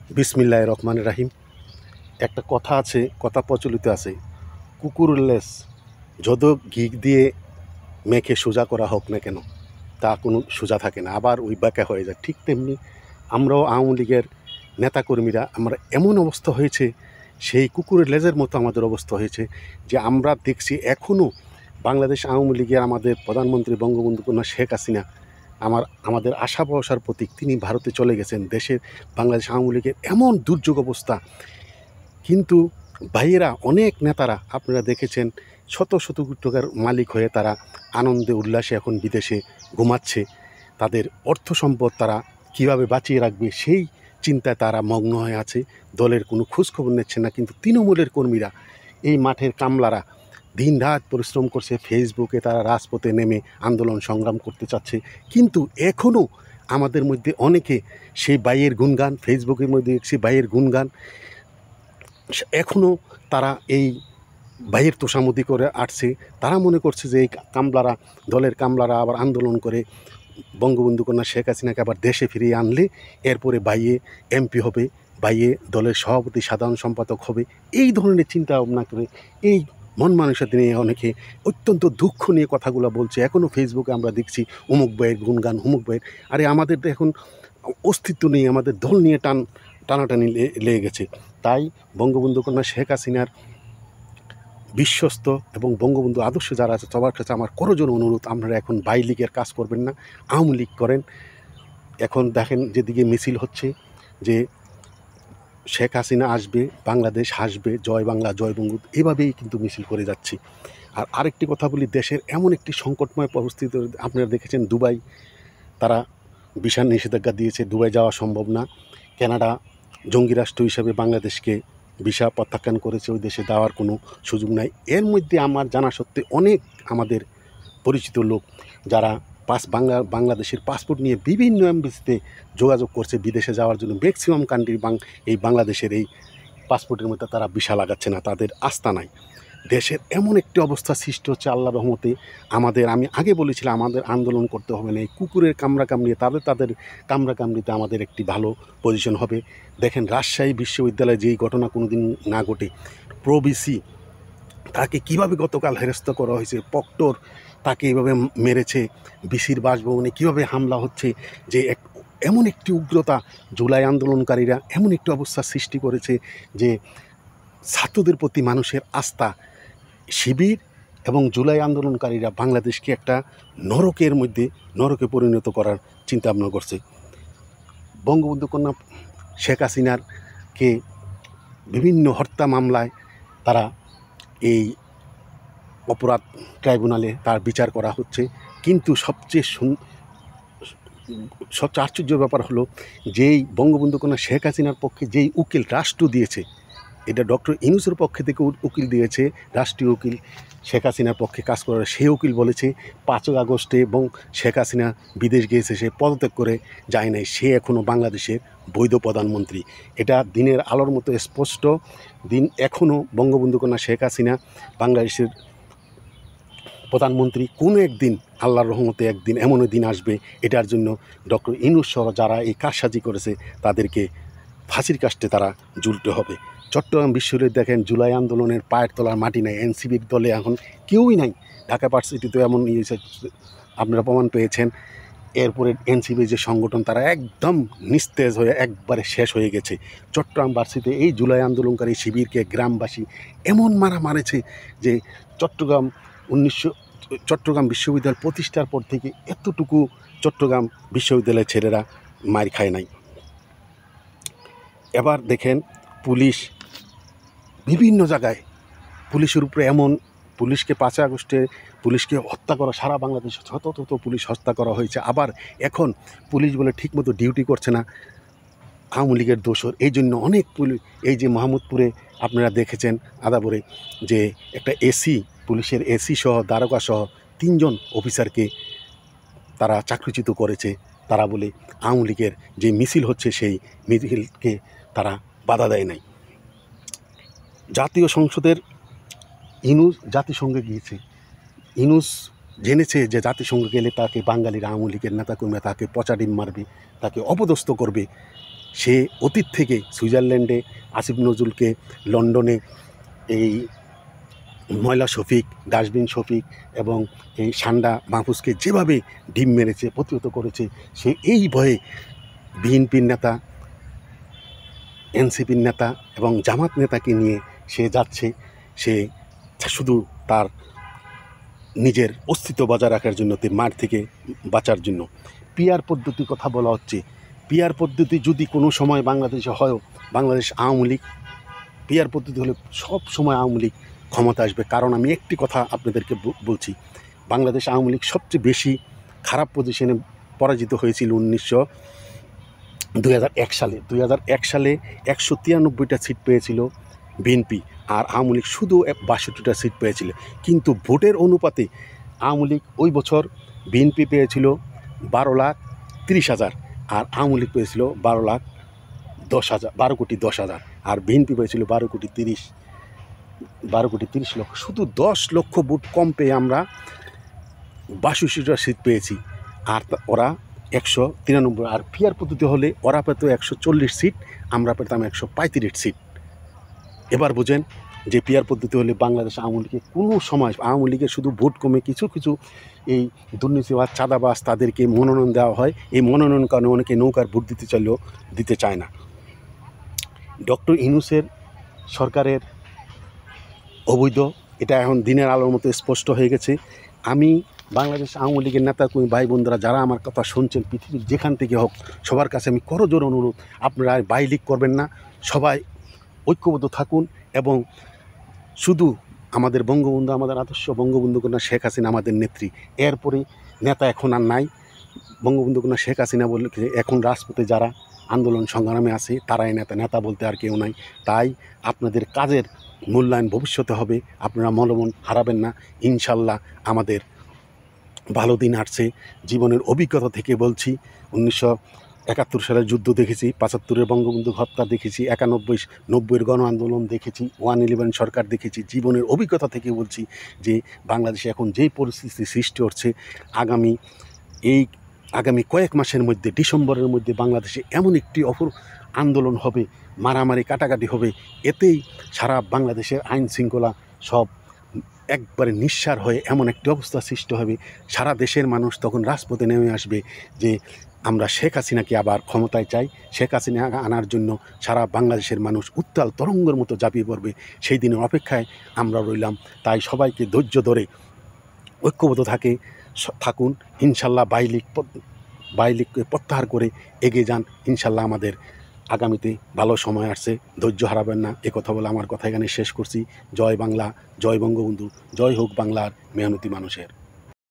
বিসমিল্লাহির রহমানির রাহিম। একটা কথা আছে, কথা প্রচলিত আছে, কুকুরের লেজ যত ঘি দিয়ে মেখে সোজা করা হোক না কেন তা কোনো সোজা থাকে না, আবার ওই বাঁকা হয়ে যায়। ঠিক তেমনি আমরাও আওয়ামী লীগের নেতাকর্মীরা আমরা এমন অবস্থা হয়েছে, সেই কুকুরের লেজের মতো আমাদের অবস্থা হয়েছে যে আমরা দেখছি এখনও বাংলাদেশ আওয়ামী লীগের আমাদের প্রধানমন্ত্রী বঙ্গবন্ধু কন্যা শেখ হাসিনা আমাদের আশা ভরসার প্রতীক, তিনি ভারতে চলে গেছেন। দেশের বাংলাদেশ আওয়ামী লীগের এমন দুর্যোগ অবস্থা, কিন্তু ভাইয়েরা অনেক নেতারা আপনারা দেখেছেন শত শত কোটি টাকার মালিক হয়ে তারা আনন্দে উল্লাসে এখন বিদেশে ঘুমাচ্ছে। তাদের অর্থ সম্পদ তারা কীভাবে বাঁচিয়ে রাখবে সেই চিন্তায় তারা মগ্ন হয়ে আছে। দলের কোনো খোঁজখবর নিচ্ছে না। কিন্তু তৃণমূলের কর্মীরা, এই মাঠের কামলারা দিন রাত পরিশ্রম করছে, ফেসবুকে তারা রাজপথে নেমে আন্দোলন সংগ্রাম করতে চাচ্ছে। কিন্তু এখনও আমাদের মধ্যে অনেকে সেই বাইয়ের গুণগান, ফেসবুকের মধ্যে সেই বাইয়ের গুণগান, এখনও তারা এই ভাইয়ের তোষামতি করে আসছে। তারা মনে করছে যে এই কামলারা, দলের কামলারা আবার আন্দোলন করে বঙ্গবন্ধু কন্যা শেখ হাসিনাকে আবার দেশে ফিরিয়ে আনলে এরপরে বাইয়ে এমপি হবে, বাইয়ে দলের সভাপতি সাধারণ সম্পাদক হবে। এই ধরনের চিন্তা ভাবনা করে এই মন মানসিকতা নিয়ে অনেকে অত্যন্ত দুঃখ নিয়ে কথাগুলো বলছে। এখনও ফেসবুকে আমরা দেখছি অমুক ভাইয়ের গুণগান, অমুক ভাইয়ের। আরে আমাদের তো এখন অস্তিত্ব নেই, আমাদের দল নিয়ে টানাটানি লেগে গেছে। তাই বঙ্গবন্ধু কন্যা শেখ হাসিনার বিশ্বস্ত এবং বঙ্গবন্ধু আদর্শ যারা আছে সবার কাছে আমার করজোর অনুরোধ, আপনারা এখন বাই লীগের কাজ করবেন না, আওয়ামী লীগ করেন। এখন দেখেন যেদিকে মিছিল হচ্ছে যে শেখ হাসিনা আসবে, বাংলাদেশ হাসবে, জয় বাংলা জয় বঙ্গু, এভাবেই কিন্তু মিছিল করে যাচ্ছি। আর আরেকটি কথা বলি, দেশের এমন একটি সংকটময় পরিস্থিতি আপনারা দেখেছেন, দুবাই তারা ভিসা নিষেধাজ্ঞা দিয়েছে, দুবাই যাওয়া সম্ভব না। কানাডা জঙ্গি রাষ্ট্র হিসাবে বাংলাদেশকে ভিসা প্রত্যাখ্যান করেছে, ওই দেশে যাওয়ার কোনো সুযোগ নাই। এর মধ্যে আমার জানা সত্ত্বে অনেক আমাদের পরিচিত লোক যারা বাংলাদেশের পাসপোর্ট নিয়ে বিভিন্ন এমবেসিতে যোগাযোগ করছে বিদেশে যাওয়ার জন্য। ম্যাক্সিমাম কান্ট্রি এই বাংলাদেশের এই পাসপোর্টের মধ্যে তারা ভিসা লাগাচ্ছে না, তাদের আস্থা নাই। দেশের এমন একটি অবস্থা সৃষ্টি হচ্ছে আল্লাহর রহমতে। আমি আগে বলেছিলাম আমাদের আন্দোলন করতে হবে না, এই কুকুরের কামড়িয়ে তাদের কামড়িতে আমাদের একটি ভালো পজিশন হবে। দেখেন রাজশাহী বিশ্ববিদ্যালয়ে যেই ঘটনা কোনো দিন না ঘটে, প্রবিসি তাকে কিভাবে গতকাল হেরস্ত করা হয়েছে, প্রক্টর তাকে এইভাবে মেরেছে, বিসির বাসভবনে কীভাবে হামলা হচ্ছে, যে এমন একটি উগ্রতা, জুলাই আন্দোলনকারীরা এমন একটি অবস্থা সৃষ্টি করেছে যে ছাত্রদের প্রতি মানুষের আস্থা, শিবির এবং জুলাই আন্দোলনকারীরা বাংলাদেশকে একটা নরকে পরিণত করার চিন্তা ভাবনা করছে। বঙ্গবন্ধু কন্যা শেখ হাসিনারকে বিভিন্ন হত্যা মামলায় তারা এই অপরাধ ট্রাইব্যুনালে তার বিচার করা হচ্ছে। কিন্তু সবচেয়ে আশ্চর্যের ব্যাপার হলো, যেই বঙ্গবন্ধু কন্যা শেখ হাসিনার পক্ষে যেই উকিল রাষ্ট্র দিয়েছে, এটা ডক্টর ইউনূসের পক্ষে থেকে উকিল দিয়েছে, রাষ্ট্রীয় উকিল শেখ হাসিনার পক্ষে কাজ করার, সেই উকিল বলেছে 5 আগস্টে এবং শেখ হাসিনা বিদেশ গিয়েছে, সে পদত্যাগ করে যায় নাই, সে এখনও বাংলাদেশের বৈধ প্রধানমন্ত্রী। এটা দিনের আলোর মতো স্পষ্ট। এখনও বঙ্গবন্ধু কন্যা শেখ হাসিনা বাংলাদেশের প্রধানমন্ত্রী। কোনো একদিন আল্লাহর রহমতে একদিন এমন দিন আসবে, এটার জন্য ডক্টর ইউনূস সহ যারা এই কারসাজি করেছে তাদেরকে ফাঁসির কাস্টে তারা ঝুলতে হবে। চট্টগ্রাম বিশ্ববিদ্যালয়ে দেখেন জুলাই আন্দোলনের পায়ের তলার মাটি নাই, এনসিপির দলে এখন কেউই নাই। ঢাকা ভার্সিটিতে এমন আপনারা প্রমাণ পেয়েছেন। এরপরে এনসিপির যে সংগঠন তারা একদম নিস্তেজ হয়ে একবারে শেষ হয়ে গেছে। চট্টগ্রাম ভার্সিটিতে এই জুলাই আন্দোলনকারী শিবিরকে গ্রামবাসী এমন মারেছে যে চট্টগ্রাম বিশ্ববিদ্যালয় প্রতিষ্ঠার পর থেকে এতটুকু চট্টগ্রাম বিশ্ববিদ্যালয়ের ছেলেরা মার খায় নাই। এবার দেখেন পুলিশ বিভিন্ন জায়গায় পুলিশের উপরে পুলিশকে 5 আগস্টে পুলিশকে হত্যা করা, সারা বাংলাদেশে শত পুলিশ হত্যা করা হয়েছে। আবার এখন পুলিশ বলে ঠিকমতো ডিউটি করছে না, আওয়ামী লীগের দোসর। এই জন্য অনেক পুলিশ, এই যে মোহাম্মদপুরে আপনারা দেখেছেন আদাবরে যে একটা পুলিশের এসি সহ দারোগা সহ 3 জন অফিসারকে তারা চাকরিচ্যুত করেছে। তারা বলে আওয়ামী লীগের যে মিছিল হচ্ছে সেই মিছিলকে তারা বাধা দেয় নাই। জাতীয় সংসদের ইউনূস জাতিসংঘে গিয়েছে, ইউনূস জেনেছে যে জাতিসংঘে গেলে তাকে বাঙালির আওয়ামী লীগের নেতাকর্মীরা তাকে পচা ডিম মারবে, তাকে অপদস্থ করবে। সে অতীত থেকে সুইজারল্যান্ডে আসিফ নজরুলকে, লন্ডনে এই ময়লা শফিক, ডাস্টবিন শফিক এবং এই সান্ডা মাহফুজকে যেভাবে ডিম মেরেছে, প্রতিহত করেছে, সে এই ভয়ে বিএনপির নেতা, এনসিপির নেতা এবং জামাত নেতাকে নিয়ে সে যাচ্ছে। সে শুধু তার নিজের অস্তিত্ব বজায় রাখার জন্য, মার থেকে বাঁচার জন্য। পিআর পদ্ধতির কথা বলা হচ্ছে। পিআর পদ্ধতি যদি কোনো সময় বাংলাদেশে হয়, বাংলাদেশ আওয়ামী লীগ, পিআর পদ্ধতি হলে সব সময় আওয়ামী লীগ ক্ষমতা আসবে। কারণ আমি একটি কথা আপনাদেরকে বলছি, বাংলাদেশ আওয়ামী লীগ সবচেয়ে বেশি খারাপ পজিশনে পরাজিত হয়েছিল 2001 সালে। 2001 সালে 193টা সিট পেয়েছিল বিএনপি, আর আওয়ামী লীগ শুধু 62টা সিট পেয়েছিল। কিন্তু ভোটের অনুপাতে আওয়ামী লীগ ওই বছর, বিএনপি পেয়েছিল 12,30,000 আর আওয়ামী লীগ পেয়েছিল 12,10,000 আর বিএনপি পেয়েছিল 12,30 লক্ষ। শুধু 10 লক্ষ ভোট কম পেয়ে আমরা 62টা সিট পেয়েছি, আর ওরা 193। আর পিআর পদ্ধতি হলে ওরা পেত 140 সিট, আমরা পেতাম 135 সিট। এবার বোঝেন যে পিআর পদ্ধতি হলে বাংলাদেশ আওয়ামী লীগের কোনো সময়, আওয়ামী লীগের শুধু ভোট কমে কিছু কিছু এই দুর্নীতিবাজ, চাঁদাবাজ তাদেরকে মনোনয়ন দেওয়া হয়। এই মনোনয়ন কারণে অনেকে নৌকার ভোট দিতে চাইলেও দিতে চায় না। ডক্টর ইউনূসের সরকারের অবৈধ, এটা এখন দিনের আলোর মতো স্পষ্ট হয়ে গেছে। আমি বাংলাদেশ আওয়ামী লীগের নেতা কর্মী ভাই বোনরা যারা আমার কথা শুনছেন, পৃথিবীর যেখান থেকে হোক, সবার কাছে আমি করজোর অনুরোধ, আপনারা বাইলিগ করবেন না, সবাই ঐক্যবদ্ধ থাকুন। এবং শুধু আমাদের বঙ্গবন্ধু, আমাদের আদর্শ বঙ্গবন্ধু কন্যা শেখ হাসিনা আমাদের নেত্রী, এরপরে নেতা এখন আর নাই। বঙ্গবন্ধু কন্যা শেখ হাসিনা বলে এখন রাজপথে যারা আন্দোলন সংগ্রামে আছে তারাই নেতা, নেতা বলতে আর কেউ নাই। তাই আপনাদের কাজের মূল্যায়ন ভবিষ্যতে হবে, আপনারা মনোবল হারাবেন না। ইনশাল্লাহ আমাদের ভালো দিন আসছে। জীবনের অভিজ্ঞতা থেকে বলছি, 1971 সালের যুদ্ধ দেখেছি, 75-এর বঙ্গবন্ধু হত্যা দেখেছি, 91-90-এর গণ আন্দোলন দেখেছি, 111 সরকার দেখেছি। জীবনের অভিজ্ঞতা থেকে বলছি যে বাংলাদেশে এখন যেই পরিস্থিতি সৃষ্টি হচ্ছে, আগামী কয়েক মাসের মধ্যে, ডিসেম্বরের মধ্যে বাংলাদেশে এমন একটি আন্দোলন হবে, মারামারি কাটাকাটি হবে, এতেই সারা বাংলাদেশের আইন শৃঙ্খলা সব একবারে নিঃসার হয়ে এমন একটি অবস্থা সৃষ্টি হবে, সারা দেশের মানুষ তখন রাজপথে নেমে আসবে যে আমরা শেখ হাসিনাকে আবার ক্ষমতায় চাই। শেখ হাসিনা আনার জন্য সারা বাংলাদেশের মানুষ উত্তাল তরঙ্গের মতো ঝাঁপিয়ে পড়বে। সেই দিনের অপেক্ষায় আমরা রইলাম। তাই সবাইকে ধৈর্য ধরে ঐক্যবদ্ধ থাকুন। ইনশাল্লাহ বাইলিগকে প্রত্যাহার করে এগিয়ে যান। ইনশাল্লাহ আমাদের আগামীতে ভালো সময় আসছে, ধৈর্য হারাবেন না। কথা বলে আমার কথা এখানে শেষ করছি। জয় বাংলা, জয় বঙ্গবন্ধু, জয় হোক বাংলার মেহনতি মানুষের।